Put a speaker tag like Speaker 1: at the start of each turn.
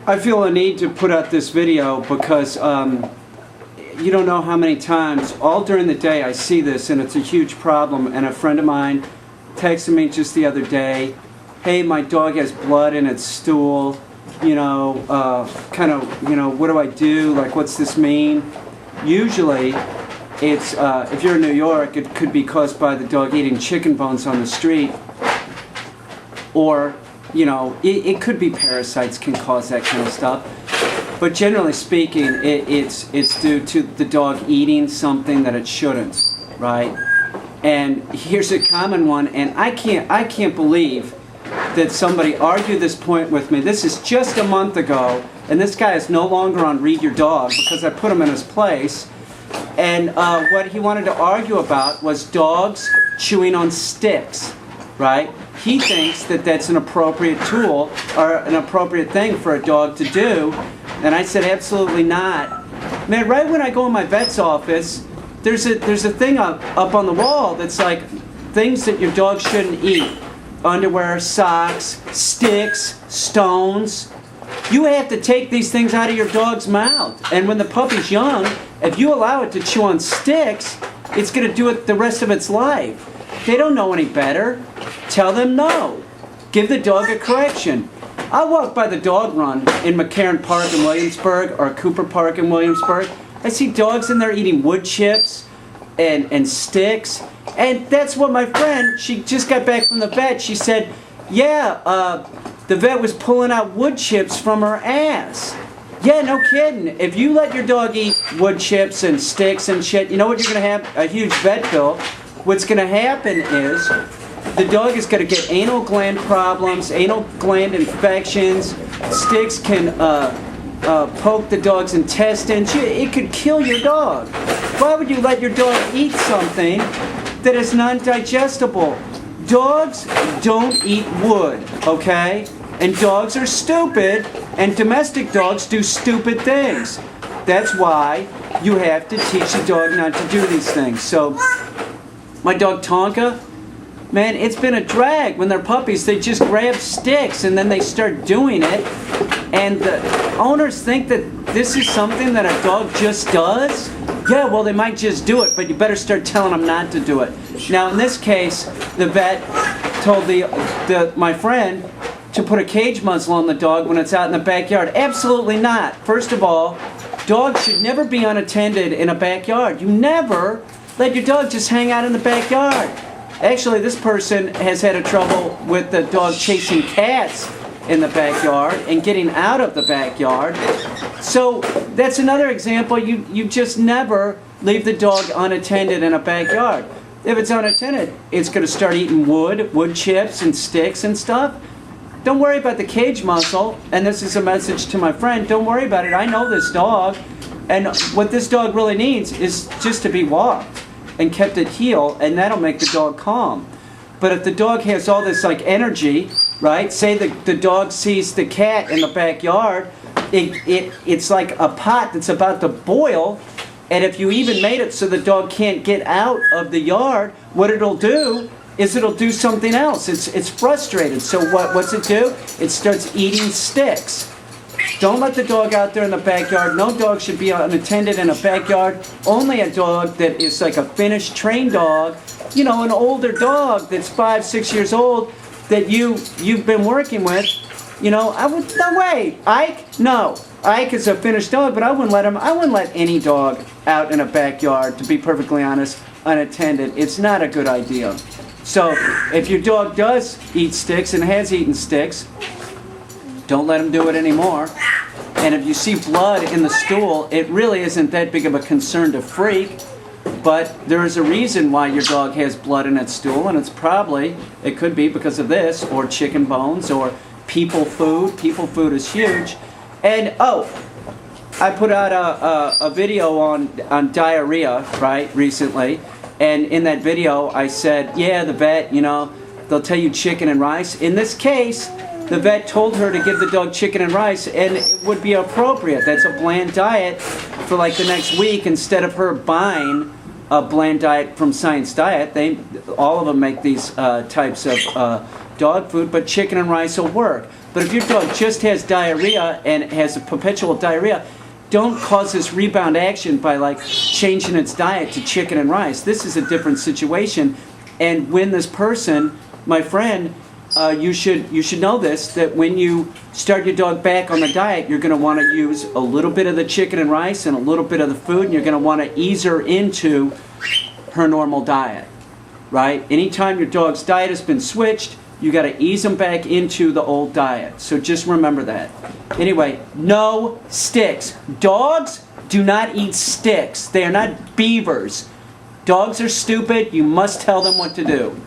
Speaker 1: I feel a need to put out this video because you don't know how many times, all during the day, I see this and it's a huge problem. And a friend of mine texted me just the other day, hey, my dog has blood in its stool, what do I do? Like, what's this mean? Usually, it's, if you're in New York, it could be caused by the dog eating chicken bones on the street, or it could be parasites can cause that kind of stuff. But generally speaking, it's due to the dog eating something that it shouldn't, right? And here's a common one, and I can't believe that somebody argued this point with me. This is just a month ago, and this guy is no longer on Read Your Dog because I put him in his place. And what he wanted to argue about was dogs chewing on sticks, right? He thinks that that's an appropriate tool or an appropriate thing for a dog to do. And I said, absolutely not. Man, right when I go in my vet's office, there's a thing up on the wall that's like things that your dog shouldn't eat. Underwear, socks, sticks, stones. You have to take these things out of your dog's mouth. And when the puppy's young, if you allow it to chew on sticks, it's going to do it the rest of its life. They don't know any better. Tell them no. Give the dog a correction. I walk by the dog run in McCarran Park in Williamsburg or Cooper Park in Williamsburg. I see dogs in there eating wood chips and sticks. And that's what my friend, she just got back from the vet. She said, yeah, the vet was pulling out wood chips from her ass. Yeah, no kidding. If you let your dog eat wood chips and sticks and shit, you know what you're going to have? A huge vet bill. What's going to happen is the dog is going to get anal gland problems, anal gland infections. Sticks can poke the dog's intestines. It could kill your dog. Why would you let your dog eat something that is non-digestible? Dogs don't eat wood, okay? And dogs are stupid, and domestic dogs do stupid things. That's why you have to teach the dog not to do these things. So, my dog Tonka, man, it's been a drag. When they're puppies, they just grab sticks and then they start doing it. And the owners think that this is something that a dog just does. Yeah, well, they might just do it, but you better start telling them not to do it. Now, in this case, the vet told my friend to put a cage muzzle on the dog when it's out in the backyard. Absolutely not. First of all, dogs should never be unattended in a backyard. You never let your dog just hang out in the backyard. Actually, this person has had a trouble with the dog chasing cats in the backyard and getting out of the backyard. So that's another example. You just never leave the dog unattended in a backyard. If it's unattended, it's going to start eating wood chips and sticks and stuff. Don't worry about the cage muzzle. And this is a message to my friend. Don't worry about it. I know this dog. And what this dog really needs is just to be walked and kept at heel, and that'll make the dog calm. But if the dog has all this like energy, right? Say the dog sees the cat in the backyard, it's like a pot that's about to boil, and if you even made it so the dog can't get out of the yard, what it'll do is it'll do something else. It's frustrated. So what's it do? It starts eating sticks. Don't let the dog out there in the backyard. No dog should be unattended in a backyard. Only a dog that is like a finished trained dog, an older dog that's 5, 6 years old that you've been working with. I would, no way. Ike? No. Ike is a finished dog, but I wouldn't let any dog out in a backyard, to be perfectly honest, unattended. It's not a good idea. So if your dog does eat sticks and has eaten sticks, don't let him do it anymore. And if you see blood in the stool, it really isn't that big of a concern to freak. But there is a reason why your dog has blood in its stool, and it could be because of this, or chicken bones, or people food. People food is huge. And, I put out a video on diarrhea, right, recently. And in that video, I said, yeah, the vet, they'll tell you chicken and rice. In this case, the vet told her to give the dog chicken and rice, and it would be appropriate. That's a bland diet for like the next week, instead of her buying a bland diet from Science Diet. All of them make these types of dog food, but chicken and rice will work. But if your dog just has diarrhea and has a perpetual diarrhea, don't cause this rebound action by like changing its diet to chicken and rice. This is a different situation. And when this person, my friend, you should know this, that when you start your dog back on the diet, you're going to want to use a little bit of the chicken and rice and a little bit of the food, and you're going to want to ease her into her normal diet, right? Anytime your dog's diet has been switched, you got to ease them back into the old diet. So just remember that. Anyway, no sticks. Dogs do not eat sticks. They are not beavers. Dogs are stupid. You must tell them what to do.